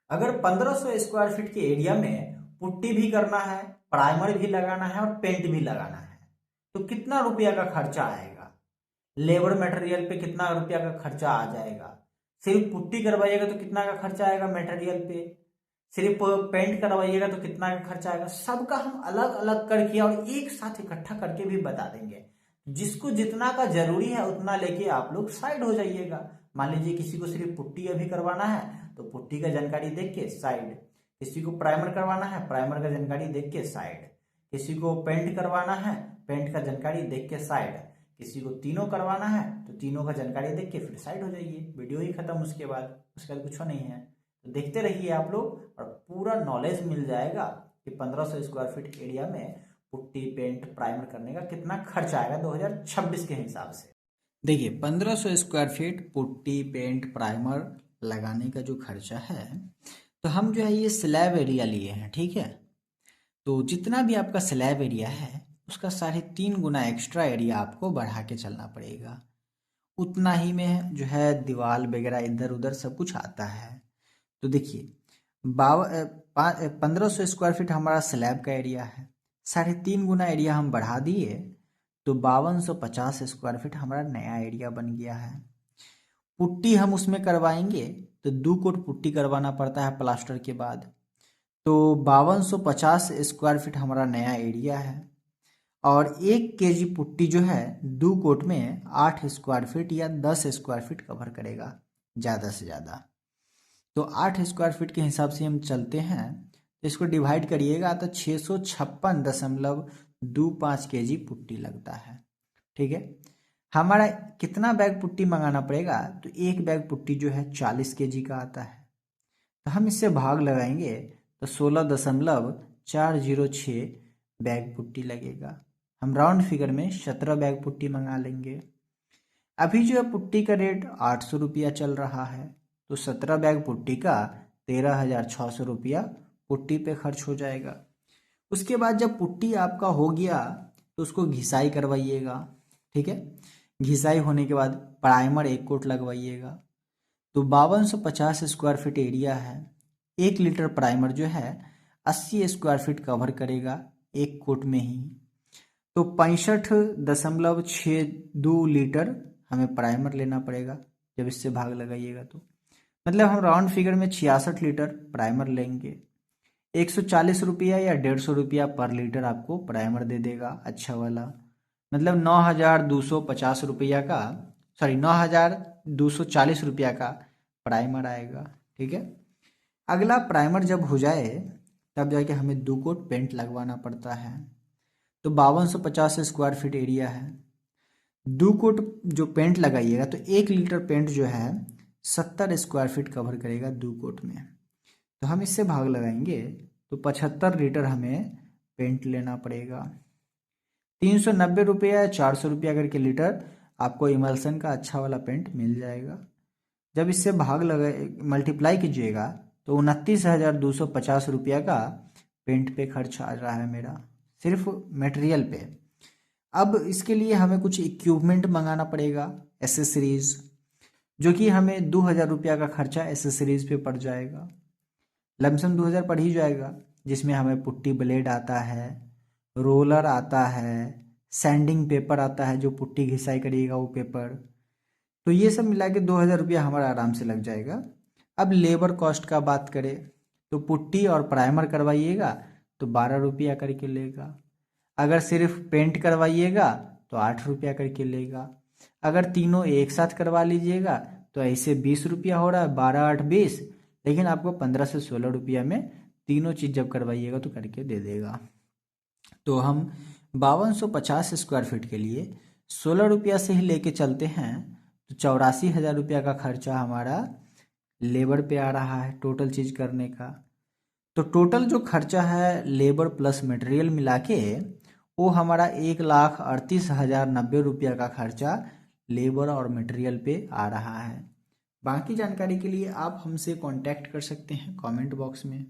अगर 1500 square feet के area में पुट्टी भी करना है, प्राइमर भी लगाना है और पेंट भी लगाना है, तो कितना रुपया का खर्चा आएगा? लेबर मटेरियल पे कितना रुपया का खर्चा आ जाएगा? सिर्फ पुट्टी करवाइएगा तो कितना का खर्चा आएगा मटेरियल पे? सिर्फ पेंट करवाइएगा तो कितना का खर्चा आएगा? सबका हम अलग अलग करके और एक साथ इकट्ठा करके भी बता देंगे। जिसको जितना का जरूरी है उतना लेके आप लोग साइड हो जाइएगा। मान लीजिए किसी को सिर्फ पुट्टी अभी करवाना है तो पुट्टी का जानकारी देख के साइड, किसी को प्राइमर करवाना है प्राइमर का जानकारी देख के साइड, किसी को पेंट करवाना है पेंट का जानकारी देख के साइड, किसी को तीनों करवाना है तो तीनों का जानकारी देख के फिर साइड हो जाइए। वीडियो ही खत्म, उसके बाद कुछ नहीं है। तो देखते रहिए आप लोग और पूरा नॉलेज मिल जाएगा कि 1500 स्क्वायर फीट एरिया में पुट्टी पेंट प्राइमर करने का कितना खर्च आएगा 2026 के हिसाब से। देखिए 1500 square feet putty paint primer लगाने का जो खर्चा है, तो हम जो है ये स्लैब एरिया लिए हैं, ठीक है। तो जितना भी आपका स्लैब एरिया है उसका 3.5 गुना एक्स्ट्रा एरिया आपको बढ़ा के चलना पड़ेगा। उतना ही में जो है दीवार वगैरह इधर उधर सब कुछ आता है। तो देखिए 1500 स्क्वायर फीट हमारा स्लैब का एरिया है, 3.5 गुना एरिया हम बढ़ा दिए तो 5250 स्क्वायर फीट हमारा नया एरिया बन गया है। पुट्टी हम उसमें करवाएंगे तो 2 कोट पुट्टी करवाना पड़ता है प्लास्टर के बाद, तो 5250 स्क्वायर फीट हमारा नया एरिया है। और 1 केजी पुट्टी जो है 2 कोट में 8 स्क्वायर फीट या 10 स्क्वायर फीट कवर करेगा ज़्यादा से ज़्यादा। तो 8 स्क्वायर फीट के हिसाब से हम चलते हैं तो इसको डिवाइड करिएगा तो 656.25 केजी पुट्टी लगता है, ठीक है। हमारा कितना बैग पुट्टी मंगाना पड़ेगा? तो 1 बैग पुट्टी जो है 40 केजी का आता है, तो हम इससे भाग लगाएंगे तो 16.406 बैग पुट्टी लगेगा। हम राउंड फिगर में 17 बैग पुट्टी मंगा लेंगे। अभी जो है पुट्टी का रेट 800 रुपया चल रहा है, तो 17 बैग पुट्टी का 13,600 रुपया पुट्टी पे खर्च हो जाएगा। उसके बाद जब पुट्टी आपका हो गया तो उसको घिसाई करवाइएगा, ठीक है। घिसाई होने के बाद प्राइमर 1 कोट लगवाइएगा। तो 5250 स्क्वायर फीट एरिया है, 1 लीटर प्राइमर जो है 80 स्क्वायर फीट कवर करेगा 1 कोट में ही। तो 65.62 लीटर हमें प्राइमर लेना पड़ेगा जब इससे भाग लगाइएगा तो, मतलब हम राउंड फिगर में 66 लीटर प्राइमर लेंगे। 140 रुपया या 150 रुपया पर लीटर आपको प्राइमर दे देगा अच्छा वाला, मतलब 9250 रुपया का, सॉरी 9240 रुपया का प्राइमर आएगा, ठीक है। अगला प्राइमर जब हो जाए तब जाके हमें 2 कोट पेंट लगवाना पड़ता है। तो 5250 स्क्वायर फीट एरिया है, 2 कोट जो पेंट लगाइएगा तो 1 लीटर पेंट जो है 70 स्क्वायर फीट कवर करेगा 2 कोट में। तो हम इससे भाग लगाएंगे तो 75 लीटर हमें पेंट लेना पड़ेगा। 390 रुपया या 400 रुपया करके लीटर आपको इमल्सन का अच्छा वाला पेंट मिल जाएगा। जब इससे भाग लगा मल्टीप्लाई कीजिएगा तो 29,250 रुपया का पेंट पे खर्च आ रहा है मेरा, सिर्फ मटेरियल पे। अब इसके लिए हमें कुछ इक्विपमेंट मंगाना पड़ेगा, एसेसरीज, जो कि हमें 2,000 रुपया का खर्चा एसेसरीज पे पड़ जाएगा। लमसम 2,000 पड़ ही जाएगा, जिसमें हमें पुट्टी ब्लेड आता है, रोलर आता है, सैंडिंग पेपर आता है जो पुट्टी घिसाई करिएगा वो पेपर। तो ये सब मिला के 2,000 रुपया हमारा आराम से लग जाएगा। अब लेबर कॉस्ट का बात करें तो पुट्टी और प्राइमर करवाइएगा तो 12 रुपया करके लेगा। अगर सिर्फ पेंट करवाइएगा तो 8 रुपया करके लेगा। अगर तीनों एक साथ करवा लीजिएगा तो ऐसे 20 रुपया हो रहा है, 12 8 20, लेकिन आपको 15 से 16 रुपया में तीनों चीज़ जब करवाइएगा तो करके दे देगा। तो हम 5250 स्क्वायर फीट के लिए 16 रुपया से ही लेके चलते हैं तो 84,000 रुपया का खर्चा हमारा लेबर पे आ रहा है टोटल चीज़ करने का। तो टोटल जो खर्चा है लेबर प्लस मटेरियल मिला के वो हमारा 1,38,090 रुपया का खर्चा लेबर और मटेरियल पे आ रहा है। बाकी जानकारी के लिए आप हमसे कांटेक्ट कर सकते हैं कमेंट बॉक्स में।